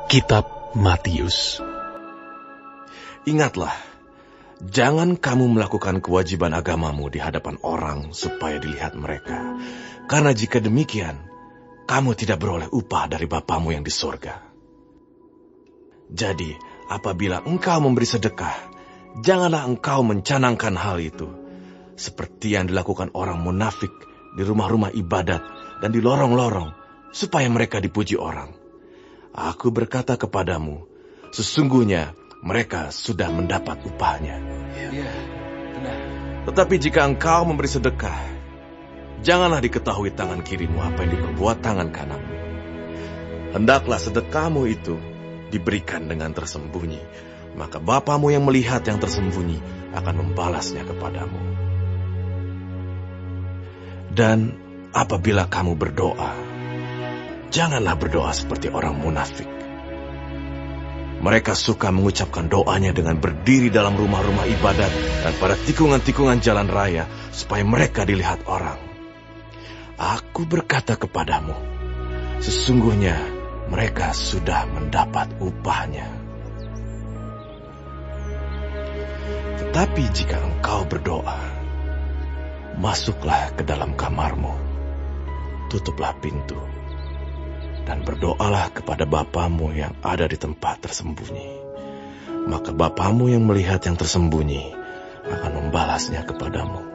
Kitab Matius. Ingatlah, jangan kamu melakukan kewajiban agamamu di hadapan orang supaya dilihat mereka. Karena jika demikian, kamu tidak beroleh upah dari Bapamu yang di sorga. Jadi, apabila engkau memberi sedekah, janganlah engkau mencanangkan hal itu, seperti yang dilakukan orang munafik di rumah-rumah ibadat dan di lorong-lorong, supaya mereka dipuji orang. Aku berkata kepadamu, sesungguhnya mereka sudah mendapat upahnya. Ya, benar. Tetapi jika engkau memberi sedekah, janganlah diketahui tangan kirimu apa yang diperbuat tangan kananmu. Hendaklah sedekahmu itu diberikan dengan tersembunyi, maka Bapamu yang melihat yang tersembunyi akan membalasnya kepadamu. Dan apabila kamu berdoa, janganlah berdoa seperti orang munafik. Mereka suka mengucapkan doanya dengan berdiri dalam rumah-rumah ibadat dan pada tikungan-tikungan jalan raya, supaya mereka dilihat orang. Aku berkata kepadamu, sesungguhnya mereka sudah mendapat upahnya. Tetapi jika engkau berdoa, masuklah ke dalam kamarmu, tutuplah pintu, dan berdoalah kepada Bapamu yang ada di tempat tersembunyi. Maka Bapamu yang melihat yang tersembunyi akan membalasnya kepadamu.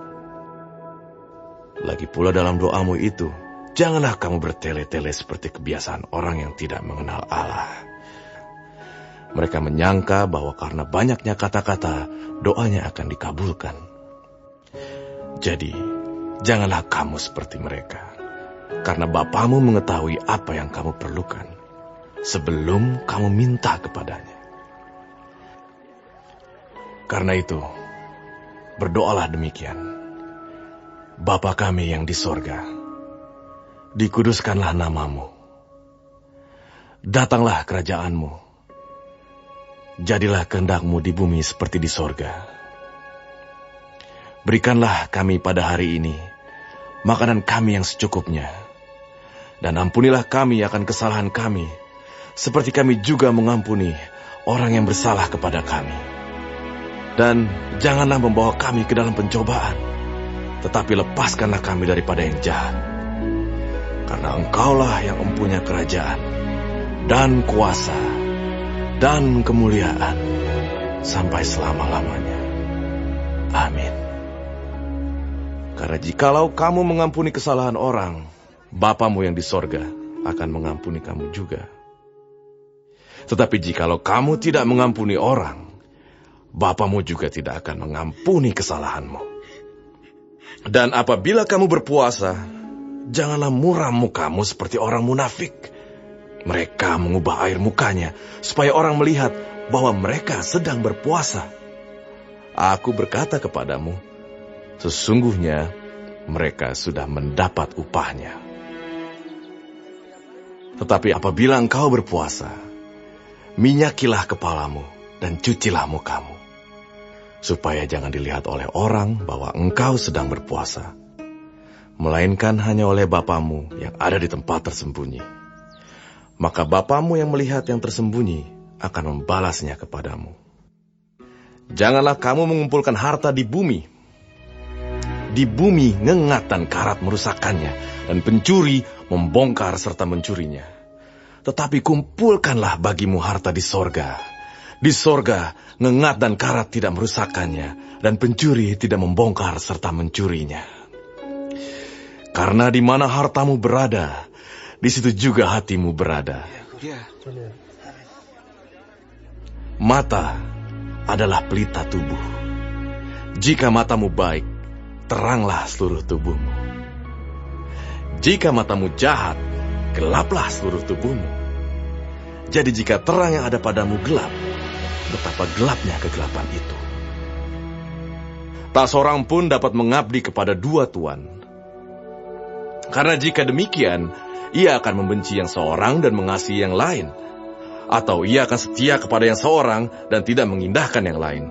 Lagi pula dalam doamu itu, janganlah kamu bertele-tele seperti kebiasaan orang yang tidak mengenal Allah. Mereka menyangka bahwa karena banyaknya kata-kata, doanya akan dikabulkan. Jadi, janganlah kamu seperti mereka. Karena Bapamu mengetahui apa yang kamu perlukan sebelum kamu minta kepadanya. Karena itu, berdoalah demikian. Bapa kami yang di sorga, dikuduskanlah namamu. Datanglah kerajaanmu. Jadilah kehendakmu di bumi seperti di sorga. Berikanlah kami pada hari ini makanan kami yang secukupnya. Dan ampunilah kami akan kesalahan kami, seperti kami juga mengampuni orang yang bersalah kepada kami. Dan janganlah membawa kami ke dalam pencobaan, tetapi lepaskanlah kami daripada yang jahat. Karena Engkaulah yang mempunyai kerajaan, dan kuasa, dan kemuliaan, sampai selama-lamanya. Amin. Karena jikalau kamu mengampuni kesalahan orang, Bapamu yang di sorga akan mengampuni kamu juga. Tetapi jikalau kamu tidak mengampuni orang, Bapamu juga tidak akan mengampuni kesalahanmu. Dan apabila kamu berpuasa, janganlah muram mukamu seperti orang munafik. Mereka mengubah air mukanya supaya orang melihat bahwa mereka sedang berpuasa. Aku berkata kepadamu, sesungguhnya mereka sudah mendapat upahnya. Tetapi apabila engkau berpuasa, minyakilah kepalamu dan cucilah mukamu, supaya jangan dilihat oleh orang bahwa engkau sedang berpuasa, melainkan hanya oleh Bapamu yang ada di tempat tersembunyi. Maka Bapamu yang melihat yang tersembunyi akan membalasnya kepadamu. Janganlah kamu mengumpulkan harta di bumi. Di bumi ngengat dan karat merusakkannya, dan pencuri membongkar serta mencurinya. Tetapi kumpulkanlah bagimu harta di sorga. Di sorga ngengat dan karat tidak merusakkannya, dan pencuri tidak membongkar serta mencurinya. Karena di mana hartamu berada, di situ juga hatimu berada. Mata adalah pelita tubuh. Jika matamu baik, teranglah seluruh tubuhmu. Jika matamu jahat, gelaplah seluruh tubuhmu. Jadi jika terang yang ada padamu gelap, betapa gelapnya kegelapan itu. Tak seorang pun dapat mengabdi kepada dua tuan. Karena jika demikian, ia akan membenci yang seorang dan mengasihi yang lain. Atau ia akan setia kepada yang seorang dan tidak mengindahkan yang lain.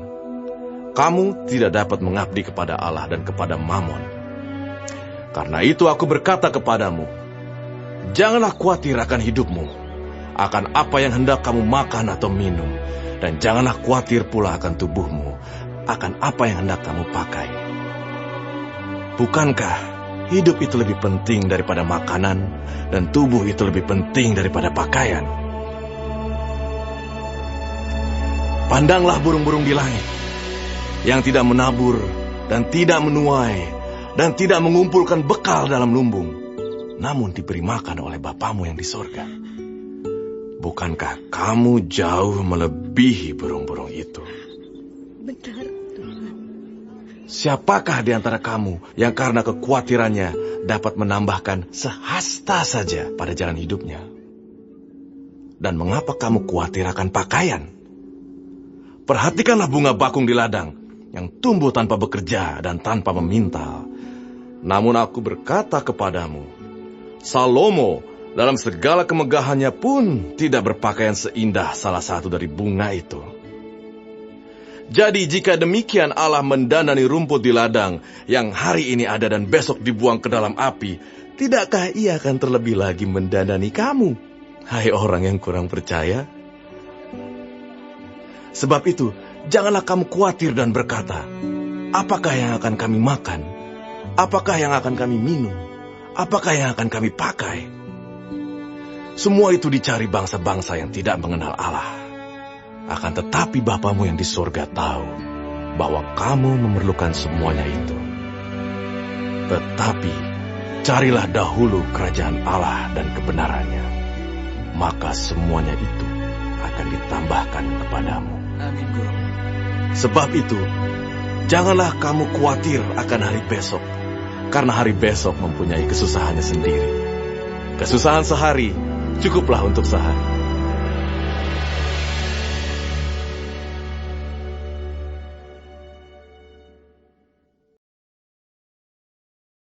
Kamu tidak dapat mengabdi kepada Allah dan kepada Mammon. Karena itu aku berkata kepadamu, janganlah khawatir akan hidupmu, akan apa yang hendak kamu makan atau minum, dan janganlah khawatir pula akan tubuhmu, akan apa yang hendak kamu pakai. Bukankah hidup itu lebih penting daripada makanan, dan tubuh itu lebih penting daripada pakaian? Pandanglah burung-burung di langit, yang tidak menabur, dan tidak menuai, dan tidak mengumpulkan bekal dalam lumbung, namun diberi makan oleh Bapamu yang di sorga. Bukankah kamu jauh melebihi burung-burung itu? Benar, Tuhan. Siapakah di antara kamu yang karena kekhawatirannya dapat menambahkan sehasta saja pada jalan hidupnya? Dan mengapa kamu khawatir akan pakaian? Perhatikanlah bunga bakung di ladang, yang tumbuh tanpa bekerja dan tanpa memintal. Namun aku berkata kepadamu, Salomo dalam segala kemegahannya pun tidak berpakaian seindah salah satu dari bunga itu. Jadi jika demikian Allah mendandani rumput di ladang yang hari ini ada dan besok dibuang ke dalam api, tidakkah Ia akan terlebih lagi mendandani kamu, hai orang yang kurang percaya? Sebab itu, janganlah kamu khawatir dan berkata, apakah yang akan kami makan? Apakah yang akan kami minum? Apakah yang akan kami pakai? Semua itu dicari bangsa-bangsa yang tidak mengenal Allah. Akan tetapi Bapamu yang di sorga tahu bahwa kamu memerlukan semuanya itu. Tetapi carilah dahulu kerajaan Allah dan kebenarannya, maka semuanya itu akan ditambahkan kepadamu. Amin, Guru. Sebab itu, janganlah kamu khawatir akan hari besok, karena hari besok mempunyai kesusahannya sendiri. Kesusahan sehari cukuplah untuk sehari.